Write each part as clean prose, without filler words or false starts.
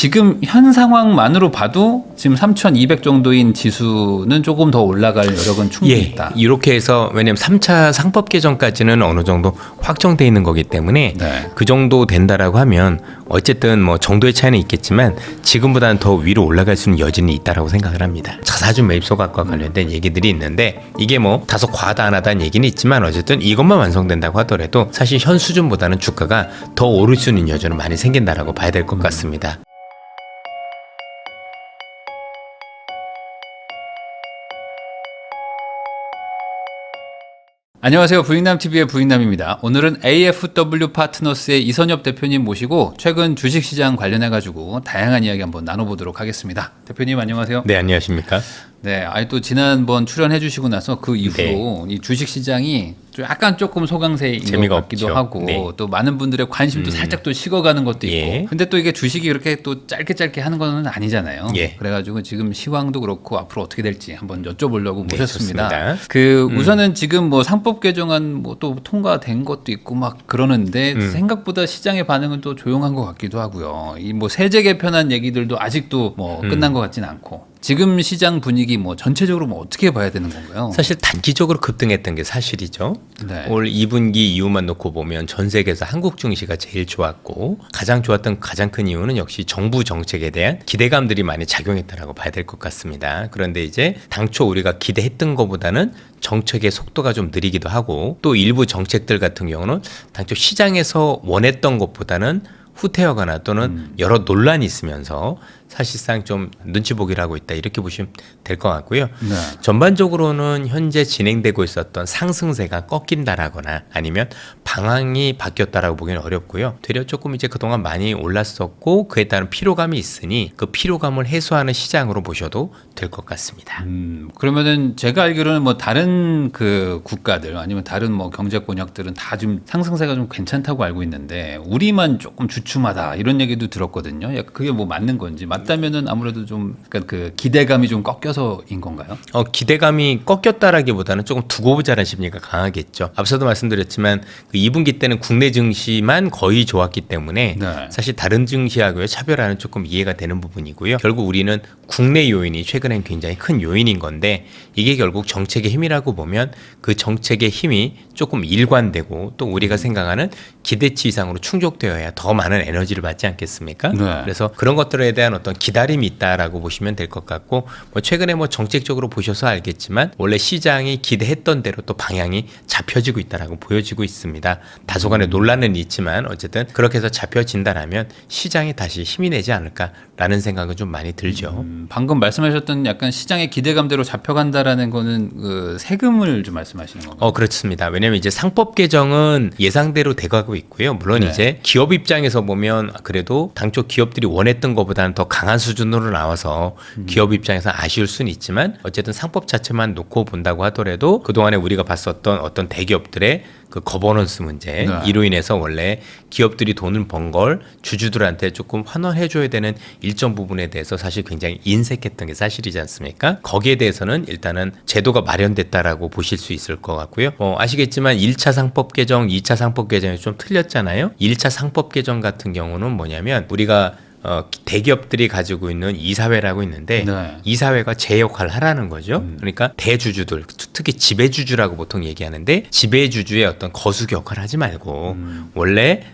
지금 현 상황만으로 봐도 지금 3,200 정도인 지수는 조금 더 올라갈 여력은 충분히 있다. 이렇게 해서 왜냐하면 3차 상법 개정까지는 어느 정도 확정돼 있는 거기 때문에 네. 그 정도 된다라고 하면 어쨌든 뭐 정도의 차이는 있겠지만 지금보다는 더 위로 올라갈 수 있는 여지는 있다라고 생각을 합니다. 자사주 매입 소각과 관련된 얘기들이 있는데 이게 뭐 다소 과하다 안 하다는 얘기는 있지만 어쨌든 이것만 완성된다고 하더라도 사실 현 수준보다는 주가가 더 오를 수 있는 여지는 많이 생긴다라고 봐야 될 것 같습니다. 안녕하세요. 부익남TV의 부익남입니다. 오늘은 AFW 파트너스의 이선엽 대표님 모시고 최근 주식시장 관련해가지고 다양한 이야기 한번 나눠보도록 하겠습니다. 대표님 안녕하세요. 네, 안녕하십니까? 네, 또 지난번 출연해주시고 나서 그 이후로 이 주식시장이 약간 조금 소강세인 재미가 것 같기도 없죠. 하고 네. 또 많은 분들의 관심도 살짝 또 식어가는 것도 있고 예. 근데 또 이게 주식이 이렇게 또 짧게 하는 건 아니잖아요. 예. 그래가지고 지금 시황도 그렇고 앞으로 어떻게 될지 한번 여쭤보려고 네, 모셨습니다. 좋습니다. 우선은 지금 뭐 상법 개정안 뭐 또 통과된 것도 있고 막 그러는데 생각보다 시장의 반응은 또 조용한 것 같기도 하고요. 이 뭐 세제 개편한 얘기들도 아직도 뭐 끝난 것 같지는 않고 지금 시장 분위기 뭐 전체적으로 뭐 어떻게 봐야 되는 건가요? 사실 단기적으로 급등했던 게 사실이죠. 네. 올 2분기 이후만 놓고 보면 전 세계에서 한국 증시가 제일 좋았고 가장 좋았던 가장 큰 이유는 역시 정부 정책에 대한 기대감들이 많이 작용했다라고 봐야 될 것 같습니다. 그런데 이제 당초 우리가 기대했던 것보다는 정책의 속도가 좀 느리기도 하고 또 일부 정책들 같은 경우는 당초 시장에서 원했던 것보다는 후퇴하거나 또는 여러 논란이 있으면서 사실상 좀 눈치 보기를 하고 있다 이렇게 보시면 될 것 같고요. 네. 전반적으로는 현재 진행되고 있었던 상승세가 꺾인다라거나 아니면 방향이 바뀌었다라고 보기는 어렵고요. 되려 조금 이제 그동안 많이 올랐었고 그에 따른 피로감이 있으니 그 피로감을 해소하는 시장으로 보셔도 될 것 같습니다. 그러면은 제가 알기로는 뭐 다른 그 국가들 아니면 다른 뭐 경제 권역들은 다 좀 상승세가 좀 괜찮다고 알고 있는데 우리만 조금 주춤하다 이런 얘기도 들었거든요. 약간 그게 뭐 맞는 건지 맞다면은 아무래도 좀 약간 그 기대감이 좀 꺾여서인 건가요? 기대감이 꺾였다라기보다는 조금 두고 보자라는 심리가 강하겠죠. 앞서도 말씀드렸지만 그 2분기 때는 국내 증시만 거의 좋았기 때문에 네. 사실 다른 증시하고의 차별화는 조금 이해가 되는 부분이고요. 결국 우리는 국내 요인이 최근엔 굉장히 큰 요인인 건데 이게 결국 정책의 힘이라고 보면 그 정책의 힘이 조금 일관되고 또 우리가 생각하는 기대치 이상으로 충족되어야 더 많은 에너지를 받지 않겠습니까? 네. 그래서 그런 것들에 대한 어떤 기다림이 있다라고 보시면 될 것 같고 뭐 최근에 뭐 정책적으로 보셔서 알겠지만 원래 시장이 기대했던 대로 또 방향이 잡혀지고 있다라고 보여지고 있습니다. 다소간의 논란은 있지만 어쨌든 그렇게 해서 잡혀진다라면 시장이 다시 힘이 내지 않을까라는 생각은 좀 많이 들죠. 방금 말씀하셨던 약간 시장의 기대감대로 잡혀간다라는 거는 그 세금을 좀 말씀하시는 건가요? 그렇습니다. 왜냐하면 이제 상법 개정은 예상대로 돼가고 있고요. 물론 네. 이제 기업 입장에서 보면 그래도 당초 기업들이 원했던 것보다는 더 강한 수준으로 나와서 기업 입장에서 아쉬울 수는 있지만 어쨌든 상법 자체만 놓고 본다고 하더라도 그동안에 우리가 봤었던 어떤 대기업들의 그 거버넌스 문제 네. 이로 인해서 원래 기업들이 돈을 번 걸 주주들한테 조금 환원해줘야 되는 일정 부분에 대해서 사실 굉장히 인색했던 게 사실이지 않습니까? 거기에 대해서는 일단은 제도가 마련됐다라고 보실 수 있을 것 같고요. 아시겠지만 1차 상법 개정, 2차 상법 개정이 좀 틀렸잖아요. 1차 상법 개정 같은 경우는 뭐냐면 우리가 대기업들이 가지고 있는 이사회라고 있는데 네. 이사회가 제 역할을 하라는 거죠. 그러니까 대주주들, 특히 지배주주라고 보통 얘기하는데 지배주주의 어떤 거수기 역할을 하지 말고 원래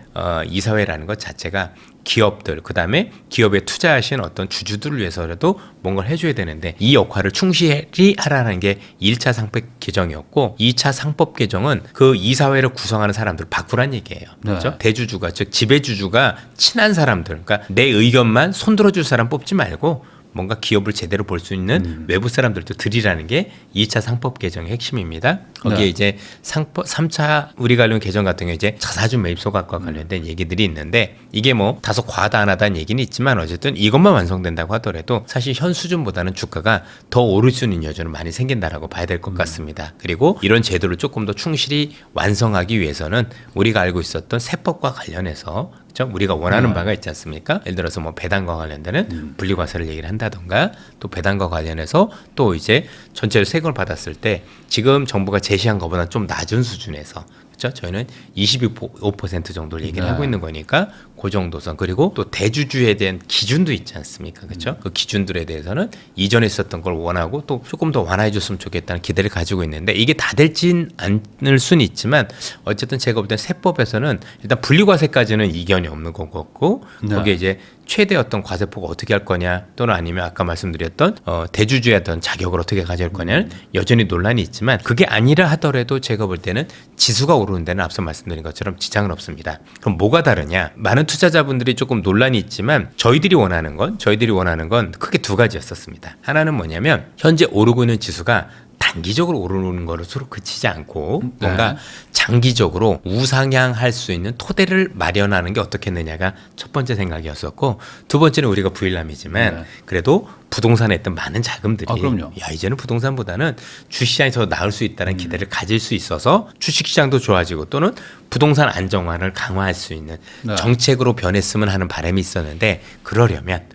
이사회라는 것 자체가 기업들, 그 다음에 기업에 투자하신 어떤 주주들을 위해서라도 뭔가를 해줘야 되는데 이 역할을 충실히 하라는 게 1차 상법 개정이었고 2차 상법 개정은 그 이사회를 구성하는 사람들을 바꾸란 얘기예요. 그렇죠? 네. 대주주가, 즉 지배주주가 친한 사람들, 그러니까 내 의견만 손들어줄 사람 뽑지 말고 뭔가 기업을 제대로 볼 수 있는 외부 사람들도 들이라는 게 2차 상법 개정의 핵심입니다. 거기에 네. 이제 3차 우리가 알는 개정 같은 경우 이제 자사주 매입 소각과 관련된 얘기들이 있는데 이게 뭐 다소 과하다 안 하다는 얘기는 있지만 어쨌든 이것만 완성된다고 하더라도 사실 현 수준보다는 주가가 더 오를 수 있는 여지는 많이 생긴다라고 봐야 될 것 같습니다. 그리고 이런 제도를 조금 더 충실히 완성하기 위해서는 우리가 알고 있었던 세법과 관련해서 그렇죠? 우리가 원하는 바가 있지 않습니까? 예를 들어서 뭐 배당과 관련되는 분리과세를 얘기를 한다던가 또 배당과 관련해서 또 이제 전체로 세금을 받았을 때 지금 정부가 제시한 것보다 좀 낮은 수준에서 그렇죠? 저희는 25% 정도를 얘기를 네. 하고 있는 거니까 그 정도선. 그리고 또 대주주에 대한 기준도 있지 않습니까? 그렇죠? 그 기준들에 대해서는 이전에 있었던 걸 원하고 또 조금 더 완화해 줬으면 좋겠다는 기대를 가지고 있는데 이게 다 될진 않을 수는 있지만 어쨌든 제가 볼 때 세법에서는 일단 분리과세까지는 이견이 없는 것 같고 네. 거기에 이제 최대 어떤 과세폭을 어떻게 할 거냐 또는 아니면 아까 말씀드렸던 대주주의 어떤 자격을 어떻게 가져올 거냐는 여전히 논란이 있지만 그게 아니라 하더라도 제가 볼 때는 지수가 오르는 데는 앞서 말씀드린 것처럼 지장은 없습니다. 그럼 뭐가 다르냐? 많은 투자자분들이 조금 논란이 있지만 저희들이 원하는 건 크게 두 가지였었습니다. 하나는 뭐냐면 현재 오르고 있는 지수가 단기적으로 오르는 것으로 그치지 않고 뭔가 장기적으로 우상향할 수 있는 토대를 마련하는 게 어떻겠느냐가 첫 번째 생각이었었고 두 번째는 우리가 부일남이지만 그래도 부동산에 있던 많은 자금들이 그럼요. 야 이제는 부동산보다는 주식시장에서 나을 수 있다는 기대를 가질 수 있어서 주식시장도 좋아지고 또는 부동산 안정화를 강화할 수 있는 네. 정책으로 변했으면 하는 바람이 있었는데 그러려면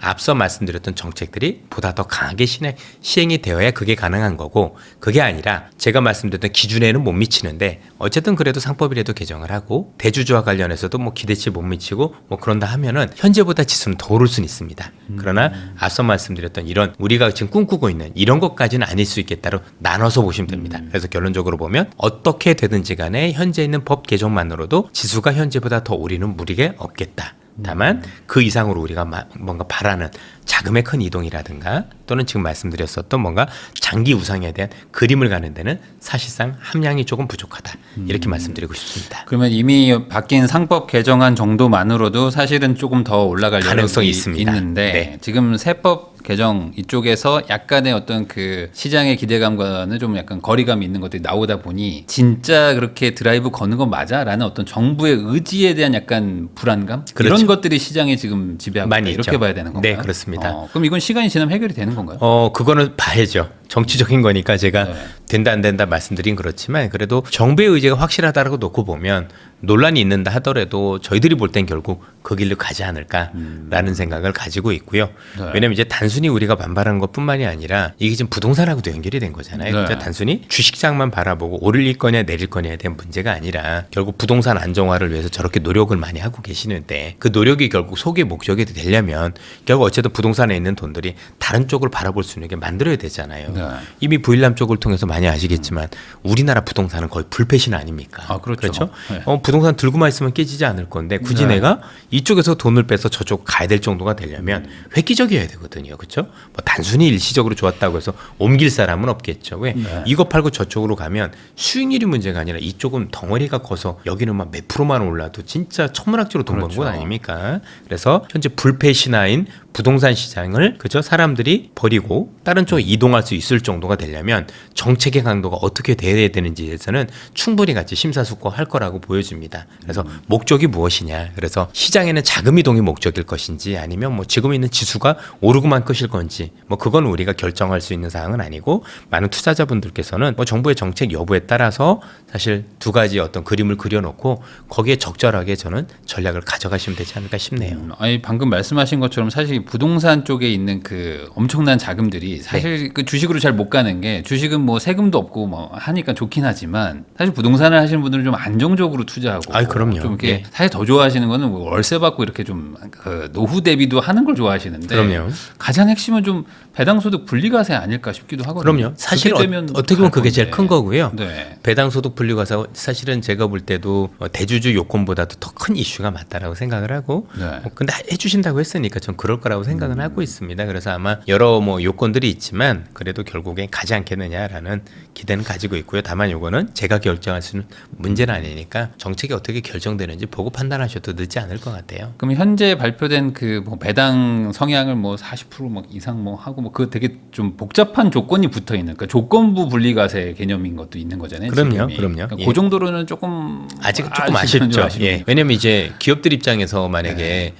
앞서 말씀드렸던 정책들이 보다 더 강하게 시행이 되어야 그게 가능한 거고 그게 아니라 제가 말씀드렸던 기준에는 못 미치는데 어쨌든 그래도 상법이라도 개정을 하고 대주주와 관련해서도 뭐 기대치 못 미치고 뭐 그런다 하면은 현재보다 지수는 더 오를 수는 있습니다. 그러나 앞서 말씀드렸던 이런 우리가 지금 꿈꾸고 있는 이런 것까지는 아닐 수 있겠다로 나눠서 보시면 됩니다. 그래서 결론적으로 보면 어떻게 되든지 간에 현재 있는 법 개정만으로도 지수가 현재보다 더 오르는 무리가 없겠다. 다만 그 이상으로 우리가 뭔가 바라는 자금의 큰 이동이라든가 또는 지금 말씀드렸었던 뭔가 장기 우상에 대한 그림을 가는 데는 사실상 함량이 조금 부족하다. 이렇게 말씀드리고 싶습니다. 그러면 이미 바뀐 상법 개정안 정도만으로도 사실은 조금 더 올라갈 가능성이 여력이 있습니다. 있는데 네. 지금 세법 개정 이쪽에서 약간의 어떤 그 시장의 기대감과는 좀 약간 거리감이 있는 것들이 나오다 보니 진짜 그렇게 드라이브 거는 건 맞아라는 어떤 정부의 의지에 대한 약간 불안감 그렇죠. 이런 것들이 시장에 지금 지배하고 많이 있다. 이렇게 있죠. 봐야 되는 건가요? 네, 그렇습니다. 그럼 이건 시간이 지나면 해결이 되는 건가요? 그거는 봐야죠. 정치적인 거니까 제가 네. 된다 안 된다 말씀드린 그렇지만 그래도 정부의 의지가 확실하다고 놓고 보면 논란이 있는다 하더라도 저희들이 볼 땐 결국 그 길로 가지 않을까라는 생각을 가지고 있고요. 네. 왜냐하면 이제 단순히 우리가 반발하는 것뿐만이 아니라 이게 지금 부동산하고도 연결이 된 거잖아요. 네. 그러니까 단순히 주식장만 바라보고 오를 거냐 내릴 거냐에 대한 문제가 아니라 결국 부동산 안정화를 위해서 저렇게 노력을 많이 하고 계시는데 그 노력이 결국 소기의 목적이 되려면 결국 어쨌든 부동산에 있는 돈들이 다른 쪽을 바라볼 수 있는 게 만들어야 되잖아요. 네. 이미 부일남 쪽을 통해서 많이 아시겠지만 우리나라 부동산은 거의 불패신 아닙니까? 아, 그렇죠. 네. 부동산 들고만 있으면 깨지지 않을 건데 굳이 네. 내가 이쪽에서 돈을 빼서 저쪽 가야 될 정도가 되려면 획기적이어야 되거든요. 그렇죠? 뭐 단순히 일시적으로 좋았다고 해서 옮길 사람은 없겠죠. 왜? 네. 이거 팔고 저쪽으로 가면 수익률이 문제가 아니라 이쪽은 덩어리가 커서 여기는 막 몇 프로만 올라도 진짜 천문학적으로 돈 버는 그렇죠. 건 아닙니까? 그래서 현재 불패신화인 부동산 시장을 그죠 사람들이 버리고 다른 쪽에 이동할 수 있을 정도가 되려면 정책의 강도가 어떻게 돼야 되는지에서는 충분히 같이 심사숙고할 거라고 보여집니다. 그래서 목적이 무엇이냐? 그래서 시장에는 자금 이동이 목적일 것인지 아니면 뭐 지금 있는 지수가 오르고만 끝일 건지 뭐 그건 우리가 결정할 수 있는 사항은 아니고 많은 투자자분들께서는 뭐 정부의 정책 여부에 따라서 사실 두 가지 어떤 그림을 그려놓고 거기에 적절하게 저는 전략을 가져가시면 되지 않을까 싶네요. 아니 방금 말씀하신 것처럼 사실 부동산 쪽에 있는 그 엄청난 자금들이 사실 그 주식으로 잘 못 가는 게 주식은 뭐 세금도 없고 뭐 하니까 좋긴 하지만 사실 부동산을 하시는 분들은 좀 안정적으로 투자하고 아이, 그럼요. 좀 이렇게 예. 사실 더 좋아하시는 거는 뭐 월세 받고 이렇게 좀 그 노후 대비도 하는 걸 좋아하시는데 그럼요. 가장 핵심은 좀 배당소득 분리과세 아닐까 싶기도 하거든요. 그럼요. 사실 그렇게 되면 어떻게 보면 갈 그게 제일 건데. 큰 거고요. 네. 배당소득 분리과세 사실은 제가 볼 때도 대주주 요건보다도 더 큰 이슈가 맞다라고 생각을 하고 네. 근데 해주신다고 했으니까 전 그럴 거라고 생각은 하고 있습니다. 그래서 아마 여러 뭐 요건들이 있지만 그래도 결국엔 가지 않겠느냐라는 기대는 가지고 있고요. 다만 요거는 제가 결정할 수 있는 문제는 아니니까 정책이 어떻게 결정되는지 보고 판단하셔도 늦지 않을 것 같아요. 그럼 현재 발표된 그 뭐 배당 성향을 뭐 40% 이상 뭐 하고 뭐 그 되게 좀 복잡한 조건이 붙어 있는 그러니까 조건부 분리과세 개념인 것도 있는 거잖아요. 그럼요, 지금이. 그럼요. 그러니까 예. 그 정도로는 조금 아직은 조금 아쉽죠. 아쉽죠. 예. 왜냐면 이제 기업들 입장에서 만약에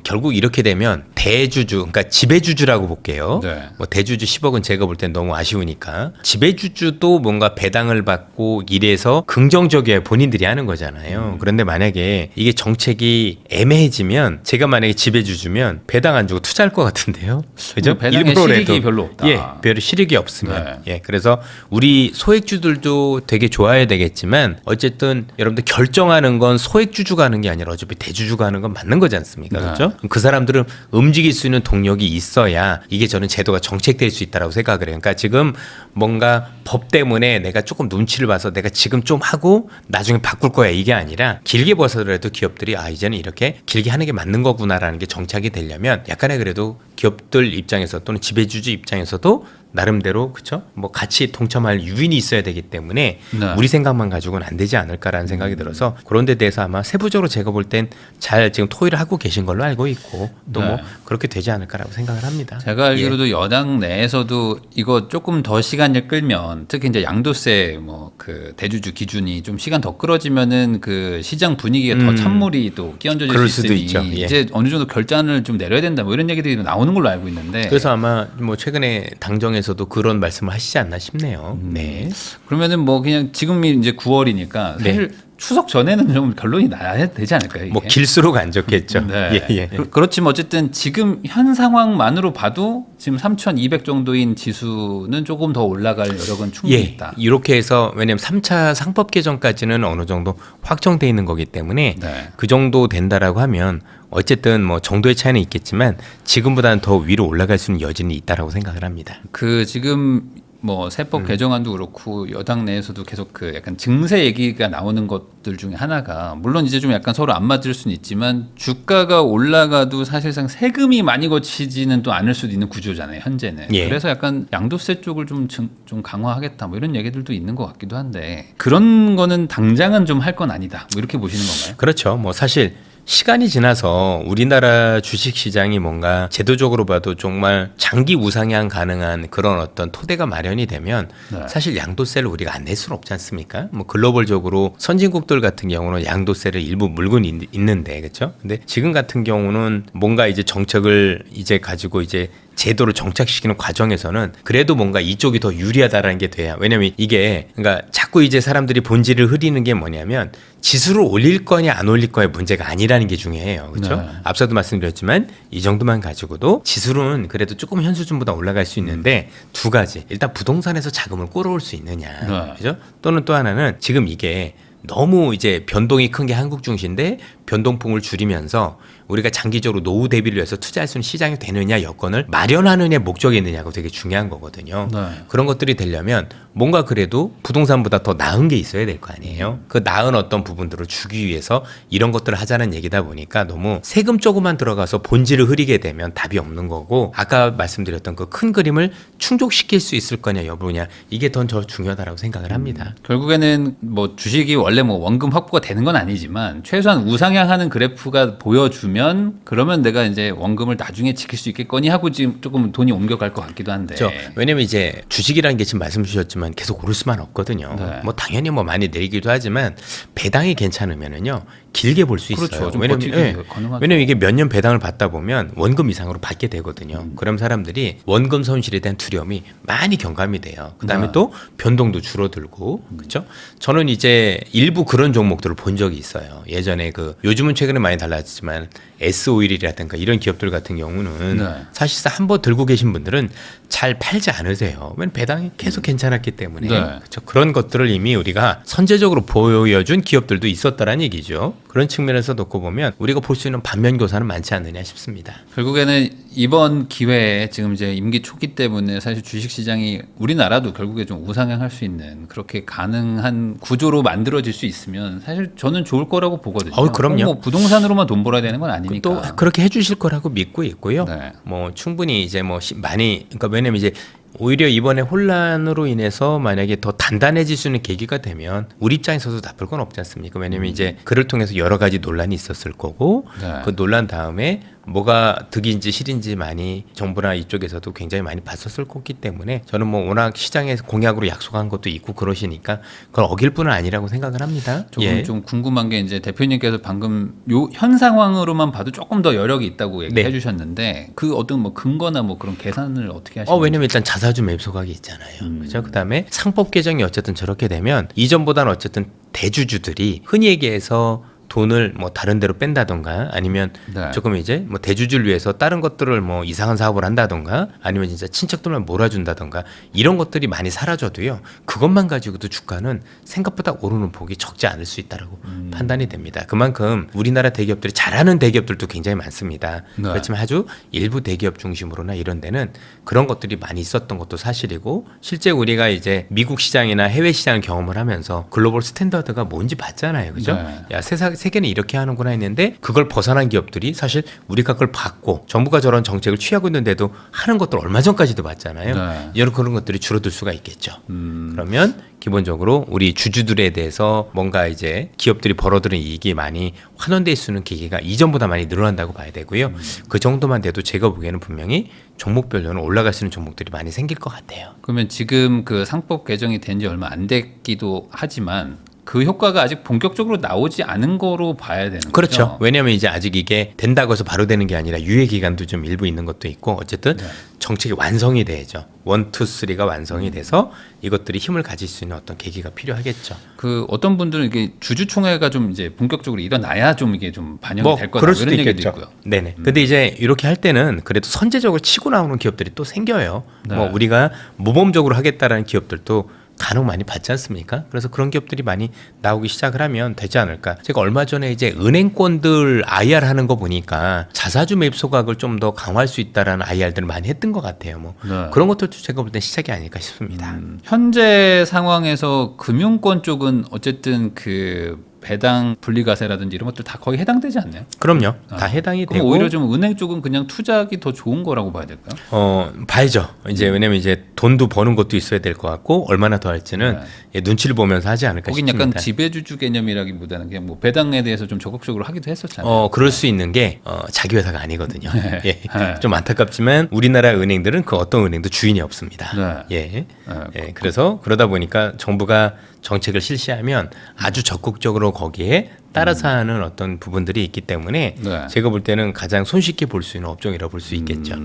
결국 이렇게 되면 대주주, 그러니까 지배주주라고 볼게요. 네. 뭐 대주주 10억은 제가 볼 땐 너무 아쉬우니까 지배주주도 뭔가 배당을 받고 이래서 긍정적이어야 본인들이 하는 거잖아요. 그런데 만약에 이게 정책이 애매해지면 제가 만약에 지배주주면 배당 안 주고 투자할 것 같은데요. 그죠? 배당에 실익이 별로 없다. 예, 별 실익이 없으면. 네. 예, 그래서 우리 소액주들도 되게 좋아야 되겠지만 어쨌든 여러분들 결정하는 건 소액주주가 하는 게 아니라 어차피 대주주가 하는 건 맞는 거지 않습니까? 네. 그렇죠? 그 사람들은 움직일 수 있는 동력이 있어야 이게 저는 제도가 정책될 수 있다라고 생각을 해요. 그러니까 지금 뭔가 법 때문에 내가 조금 눈치를 봐서 내가 지금 좀 하고 나중에 바꿀 거야 이게 아니라 길게 봐서라도 기업들이 아 이제는 이렇게 길게 하는 게 맞는 거구나라는 게 정착이 되려면 약간의 그래도 기업들 입장에서 또는 지배주주 입장에서도 나름대로 그렇죠? 뭐 같이 동참할 유인이 있어야 되기 때문에 네. 우리 생각만 가지고는 안 되지 않을까라는 생각이 들어서 그런 데 대해서 아마 세부적으로 제가 볼 땐 잘 지금 토의를 하고 계신 걸로 알고 있고 또 뭐 네. 그렇게 되지 않을까라고 생각을 합니다. 제가 알기로도 여당 내에서도 이거 조금 더 시간을 끌면 특히 이제 양도세 뭐 그 대주주 기준이 좀 시간 더 끌어지면은 그 시장 분위기에 더 찬물이 또 끼얹어질 그럴 수 수도 있으니 있죠. 예. 이제 어느 정도 결단을 좀 내려야 된다 뭐 이런 얘기들이 나오는 걸로 알고 있는데 그래서 아마 뭐 최근에 당정에서도 그런 말씀을 하시지 않나 싶네요. 네. 그러면은 뭐 그냥 지금이 이제 9월이니까 사실 추석 전에는 좀 결론이 나야 되지 않을까요? 이게? 뭐 길수록 안 좋겠죠. 네. 예, 예. 그렇지만 어쨌든 지금 현 상황만으로 봐도 지금 3,200 정도인 지수는 조금 더 올라갈 여력은 충분히 있다. 이렇게 해서 왜냐하면 3차 상법 개정까지는 어느 정도 확정돼 있는 거기 때문에 네. 그 정도 된다라고 하면 어쨌든 뭐 정도의 차이는 있겠지만 지금보다는 더 위로 올라갈 수 있는 여지는 있다라고 생각을 합니다. 그 지금 뭐 세법 개정안도 그렇고 여당 내에서도 계속 그 약간 증세 얘기가 나오는 것들 중에 하나가 물론 이제 좀 약간 서로 안 맞을 수는 있지만 주가가 올라가도 사실상 세금이 많이 거치지는 또 않을 수도 있는 구조잖아요 현재는. 예. 그래서 약간 양도세 쪽을 좀 강화하겠다 뭐 이런 얘기들도 있는 것 같기도 한데 그런 거는 당장은 좀 할 건 아니다 뭐 이렇게 보시는 건가요? 그렇죠. 뭐 사실 시간이 지나서 우리나라 주식 시장이 뭔가 제도적으로 봐도 정말 장기 우상향 가능한 그런 어떤 토대가 마련이 되면 네. 사실 양도세를 우리가 안 낼 수는 없지 않습니까? 뭐 글로벌적으로 선진국들 같은 경우는 양도세를 일부 물고 있는데 그렇죠? 근데 지금 같은 경우는 뭔가 이제 정책을 이제 가지고 이제 제도를 정착시키는 과정에서는 그래도 뭔가 이쪽이 더 유리하다라는 게 돼야. 왜냐면 이게 그러니까 자꾸 이제 사람들이 본질을 흐리는 게 뭐냐면 지수를 올릴 거냐 안 올릴 거의 문제가 아니라는 게 중요해요. 그렇죠? 네. 앞서도 말씀드렸지만 이 정도만 가지고도 지수는 그래도 조금 현 수준보다 올라갈 수 있는데 두 가지. 일단 부동산에서 자금을 끌어올 수 있느냐. 네. 그죠? 또는 또 하나는 지금 이게 너무 이제 변동이 큰 게 한국 증시인데 변동폭을 줄이면서 우리가 장기적으로 노후 대비를 위해서 투자할 수 있는 시장이 되느냐 여건을 마련하느냐의 목적이 있느냐가 되게 중요한 거거든요. 네. 그런 것들이 되려면 뭔가 그래도 부동산보다 더 나은 게 있어야 될 거 아니에요. 그 나은 어떤 부분들을 주기 위해서 이런 것들을 하자는 얘기다 보니까 너무 세금 조금만 들어가서 본질을 흐리게 되면 답이 없는 거고 아까 말씀드렸던 그 큰 그림을 충족시킬 수 있을 거냐 여부냐 이게 더 중요하다고 생각을 합니다. 결국에는 뭐 주식이 원래 뭐 원금 확보가 되는 건 아니지만 최소한 우상향하는 그래프가 보여주면 그러면 내가 이제 원금을 나중에 지킬 수 있겠거니 하고 지금 조금 돈이 옮겨갈 것 같기도 한데. 그렇죠. 왜냐면 이제 주식이라는 게 지금 말씀 주셨지만 계속 오를 수만 없거든요. 네. 뭐 당연히 뭐 많이 내리기도 하지만 배당이 괜찮으면은요 길게 볼 수 있어요. 그렇죠. 좀 왜냐면, 버티기 가능하죠. 왜냐면 이게 몇 년 배당을 받다 보면 원금 이상으로 받게 되거든요. 그럼 사람들이 원금 손실에 대한 두려움이 많이 경감이 돼요. 그다음에 네. 또 변동도 줄어들고 그렇죠. 저는 이제 일부 그런 종목들을 본 적이 있어요. 예전에 그 요즘은 최근에 많이 달라졌지만 S-오일이라든가 이런 기업들 같은 경우는 네. 사실상 한번 들고 계신 분들은 잘 팔지 않으세요. 왜냐면 배당이 계속 괜찮았기 때문에 네. 그렇죠. 그런 것들을 이미 우리가 선제적으로 보여준 기업들도 있었다라는 얘기죠. 그런 측면에서 놓고 보면 우리가 볼 수 있는 반면 교사는 많지 않느냐 싶습니다. 결국에는 이번 기회에 지금 이제 임기 초기 때문에 사실 주식 시장이 우리나라도 결국에 좀 우상향할 수 있는 그렇게 가능한 구조로 만들어질 수 있으면 사실 저는 좋을 거라고 보거든요. 그럼요. 뭐 부동산으로만 돈 벌어야 되는 건 아니니까. 또 그렇게 해주실 거라고 믿고 있고요. 네. 뭐 충분히 이제 뭐 많이 그러니까 왜냐면 이제 오히려 이번에 혼란으로 인해서 만약에 더 단단해질 수 있는 계기가 되면 우리 입장에서도 나쁠 건 없지 않습니까? 왜냐면 이제 그를 통해서 여러 가지 논란이 있었을 거고 네. 그 논란 다음에 뭐가 득인지 실인지 많이 정부나 이쪽에서도 굉장히 많이 봤었을 거기 때문에 저는 뭐 워낙 시장에서 공약으로 약속한 것도 있고 그러시니까 그걸 어길 뿐은 아니라고 생각을 합니다. 조금 좀 궁금한 게 이제 대표님께서 방금 요 현 상황으로만 봐도 조금 더 여력이 있다고 얘기해 네. 주셨는데 그 어떤 뭐 근거나 뭐 그런 계산을 어떻게 하시나요? 왜냐면 일단 자사주 매입 소각이 있잖아요. 그렇죠. 그다음에 상법 개정이 어쨌든 저렇게 되면 이전보다는 어쨌든 대주주들이 흔히 얘기해서 돈을 뭐 다른 데로 뺀다던가 아니면 네. 조금 이제 뭐 대주주를 위해서 다른 것들을 뭐 이상한 사업을 한다던가 아니면 진짜 친척들만 몰아준다던가 이런 것들이 많이 사라져도요 그것만 가지고도 주가는 생각보다 오르는 폭이 적지 않을 수 있다라고 판단이 됩니다. 그만큼 우리나라 대기업들이 잘하는 대기업들도 굉장히 많습니다. 네. 그렇지만 아주 일부 대기업 중심으로나 이런 데는 그런 것들이 많이 있었던 것도 사실이고 실제 우리가 이제 미국 시장이나 해외 시장을 경험을 하면서 글로벌 스탠다드가 뭔지 봤잖아요. 그죠? 네. 야, 세계는 이렇게 하는구나 했는데 그걸 벗어난 기업들이 사실 우리가 그걸 받고 정부가 저런 정책을 취하고 있는데도 하는 것들 얼마 전까지도 봤잖아요. 네. 이런 그런 것들이 줄어들 수가 있겠죠. 그러면 기본적으로 우리 주주들에 대해서 뭔가 이제 기업들이 벌어들인 이익이 많이 환원될 수 있는 기회가 이전보다 많이 늘어난다고 봐야 되고요. 그 정도만 돼도 제가 보기에는 분명히 종목별로는 올라갈 수 있는 종목들이 많이 생길 것 같아요. 그러면 지금 그 상법 개정이 된 지 얼마 안 됐기도 하지만 그 효과가 아직 본격적으로 나오지 않은 거로 봐야 되는 거죠. 그렇죠. 왜냐하면 이제 아직 이게 된다고 해서 바로 되는 게 아니라 유예 기간도 좀 일부 있는 것도 있고 어쨌든 정책이 완성이 돼야죠. 1, 2, 3가 완성이 돼서 이것들이 힘을 가질 수 있는 어떤 계기가 필요하겠죠. 그 어떤 분들은 이게 주주총회가 좀 이제 본격적으로 일어나야 좀 이게 좀 반영이 될 거다 그럴 수도 이런 얘기도 있겠죠. 있고요. 네네. 근데 이제 이렇게 할 때는 그래도 선제적으로 치고 나오는 기업들이 또 생겨요. 네. 뭐 우리가 모범적으로 하겠다라는 기업들도 간혹 많이 받지 않습니까? 그래서 그런 기업들이 많이 나오기 시작을 하면 되지 않을까. 제가 얼마 전에 이제 은행권들 IR 하는 거 보니까 자사주 매입 소각을 좀 더 강화할 수 있다라는 IR들을 많이 했던 것 같아요. 뭐 네. 그런 것들도 제가 볼 땐 시작이 아닐까 싶습니다. 현재 상황에서 금융권 쪽은 어쨌든 그 배당 분리과세라든지 이런 것들 다 거의 해당되지 않나요? 그럼요. 다 해당이 그럼 되고 오히려 좀 은행 쪽은 그냥 투자하기 더 좋은 거라고 봐야 될까요? 봐야죠. 이제 왜냐면 이제 돈도 버는 것도 있어야 될 것 같고 얼마나 더 할지는 예, 눈치를 보면서 하지 않을까 거긴 싶습니다. 약간 지배주주 개념이라기보다는 그냥 뭐 배당에 대해서 좀 적극적으로 하기도 했었잖아요. 그럴 수 있는 게 자기 회사가 아니거든요. 네. 예. 네. 좀 안타깝지만 우리나라 은행들은 그 어떤 은행도 주인이 없습니다. 네. 예. 그래서 그러다 보니까 정부가 정책을 실시하면 아주 적극적으로 거기에 따라서 하는 어떤 부분들이 있기 때문에 네. 제가 볼 때는 가장 손쉽게 볼 수 있는 업종이라고 볼 수 있겠죠.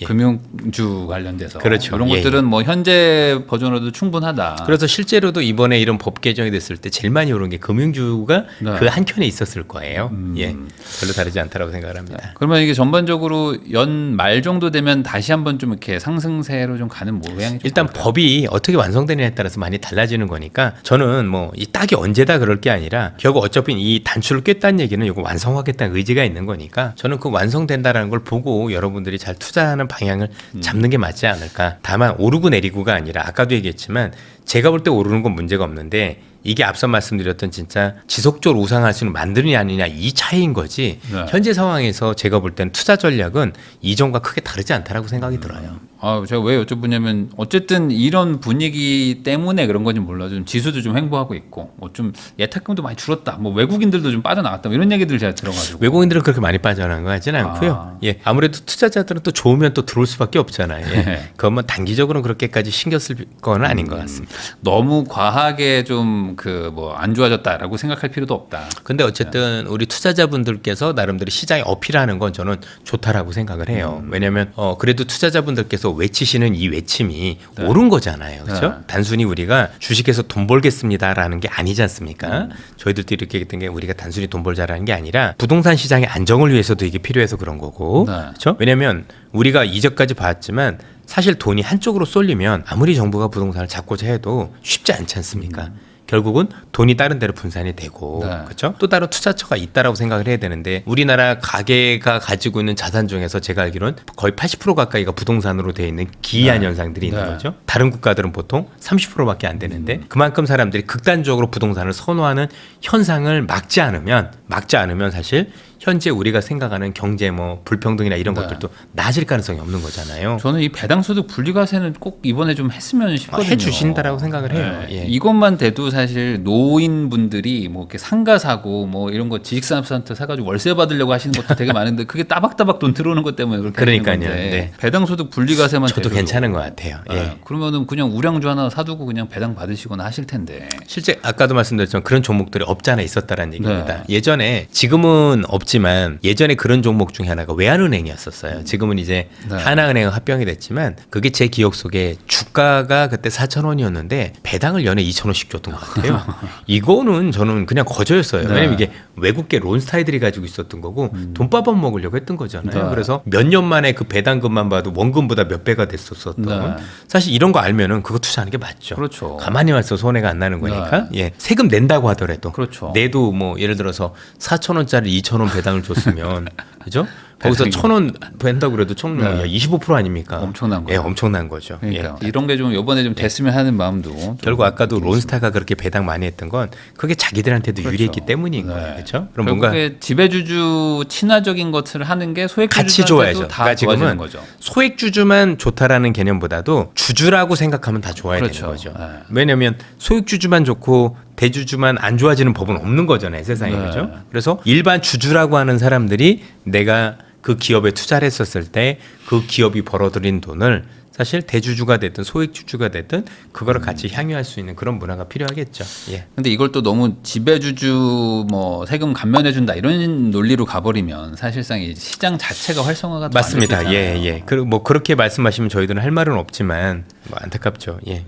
예. 금융주 관련돼서 그렇죠. 이런 예, 것들은 뭐 현재 버전으로도 충분하다. 그래서 실제로도 이번에 이런 법 개정이 됐을 때 제일 많이 오른 게 금융주가 네. 그 한켠에 있었을 거예요. 예, 별로 다르지 않다라고 생각을 합니다. 그러면 이게 전반적으로 연 말 정도 되면 다시 한번 좀 이렇게 상승세로 좀 가는 모양이 좀 일단 보일까요? 법이 어떻게 완성되느냐에 따라서 많이 달라지는 거니까 저는 뭐 이 딱이 언제다 그럴 게 아니라 결국 어차피 이 단추를 꿰다는 얘기는 이거 완성하겠다는 의지가 있는 거니까 저는 그 완성된다라는 걸 보고 여러분들이 잘 투자하는 방향을 잡는 게 맞지 않을까. 다만 오르고 내리고가 아니라 아까도 얘기했지만 제가 볼 때 오르는 건 문제가 없는데 이게 앞서 말씀드렸던 진짜 지속적으로 우상할 수 있는 만드느냐 아니냐 이 차이인 거지. 네. 현재 상황에서 제가 볼 때는 투자 전략은 이전과 크게 다르지 않다라고 생각이 들어요. 제가 왜 여쭤보냐면 어쨌든 이런 분위기 때문에 그런 건지 몰라도 좀 지수도 좀 횡보하고 있고 뭐 좀 예탁금도 많이 줄었다. 뭐 외국인들도 좀 빠져나갔다. 뭐 이런 얘기들 제가 들어가지고. 외국인들은 그렇게 많이 빠져나간 거 같지는 않고요. 예, 아무래도 투자자들은 또 좋으면 또 들어올 수밖에 없잖아요. 예. 네. 그것만 단기적으로는 그렇게까지 신경 쓸 건 아닌 것 같습니다. 너무 과하게 좀 그 뭐 안 좋아졌다라고 생각할 필요도 없다. 근데 어쨌든 우리 투자자분들께서 나름대로 시장에 어필하는 건 저는 좋다라고 생각을 해요. 왜냐하면 그래도 투자자분들께서 외치시는 이 외침이 옳은 거잖아요. 그렇죠? 네. 단순히 우리가 주식에서 돈 벌겠습니다라는 게 아니지 않습니까? 저희들도 이렇게 했던 게 우리가 단순히 돈 벌자라는 게 아니라 부동산 시장의 안정을 위해서도 이게 필요해서 그런 거고. 네. 그렇죠? 왜냐하면 우리가 이전까지 봤지만 사실 돈이 한쪽으로 쏠리면 아무리 정부가 부동산을 잡고자 해도 쉽지 않지 않습니까? 결국은 돈이 다른 데로 분산이 되고 네. 그렇죠? 또 다른 투자처가 있다라고 생각을 해야 되는데 우리나라 가계가 가지고 있는 자산 중에서 제가 알기로는 거의 80% 가까이가 부동산으로 되어 있는 기이한 네. 현상들이 있는 네. 거죠. 다른 국가들은 보통 30%밖에 안 되는데 그만큼 사람들이 극단적으로 부동산을 선호하는 현상을 막지 않으면 사실 현재 우리가 생각하는 경제 뭐 불평등이나 이런 네. 것들도 나아질 가능성이 없는 거잖아요. 저는 이 배당소득 분리과세는 꼭 이번에 좀 했으면 싶거든요. 해주신다라고 생각을 해요. 네. 예. 이것만 돼도 사실 노인분들이 뭐 이렇게 상가 사고 뭐 이런 거 지식산업센터 사가지고 월세 받으려고 하시는 것도 되게 많은데 그게 따박따박 돈 들어오는 것 때문에 그렇게 그러니까요. 하는 건데 네. 배당소득 분리과세만 저도 돼도 괜찮은 것 같아요. 예. 네. 그러면은 그냥 우량주 하나 사두고 그냥 배당 받으시거나 하실 텐데. 실제 아까도 말씀드렸지만 그런 종목들이 없지 않아 있었다라는 얘기입니다. 네. 예전에 지금은 없지만 예전에 그런 종목 중에 하나가 외환은행이었었어요. 지금은 이제 네. 하나은행 합병이 됐지만 그게 제 기억 속에 주가가 그때 4,000원이었는데 배당을 연에 2,000원씩 줬던 것 같아요. 이거는 저는 그냥 거저였어요. 네. 왜냐면 이게 외국계 론스타이들이 가지고 있었던 거고 돈 빠번 먹으려고 했던 거잖아요. 네. 그래서 몇 년 만에 그 배당금만 봐도 원금보다 몇 배가 됐었던 네. 사실 이런 거 알면은 그거 투자하는 게 맞죠. 그렇죠. 가만히 와서 손해가 안 나는 거니까. 예. 세금 낸다고 하더라도 그렇죠. 내도 뭐 예를 들어서 4,000원짜리 2,000원 배당을 줬으면 그죠? 거기서 배당이- 1,000원 낸다고 그래도 총 네. 25% 아닙니까? 엄청난 거죠. 예, 엄청난 거죠. 그러니까 예. 이런 게 좀 이번에 좀 됐으면 하는 마음도 좀 결국 아까도 있겠습니다. 론스타가 그렇게 배당 많이 했던 건 그게 자기들한테도 그렇죠. 유리했기 때문인 네. 거예요. 그렇죠? 그럼 뭔가 결국에 지배주주 친화적인 것을 하는 게 같이 소액주주한테도 좋아야죠. 다 그러니까 좋아지는 지금은 거죠. 소액주주만 좋다라는 개념보다도 주주라고 생각하면 다 좋아야 그렇죠. 되는 거죠. 네. 왜냐하면 소액주주만 좋고 대주주만 안 좋아지는 법은 없는 거잖아요. 세상에. 네. 그렇죠? 그래서 일반 주주라고 하는 사람들이 내가 그 기업에 투자를 했었을 때 그 기업이 벌어들인 돈을 사실 대주주가 됐든 소액주주가 됐든 그거를 같이 향유할 수 있는 그런 문화가 필요하겠죠. 예. 근데 이걸 또 너무 지배주주 뭐 세금 감면해준다 이런 논리로 가버리면 사실상 이 시장 자체가 활성화가 더 맞습니다. 안 되잖아요. 예, 예. 그리고 뭐 그렇게 말씀하시면 저희들은 할 말은 없지만 뭐 안타깝죠. 예.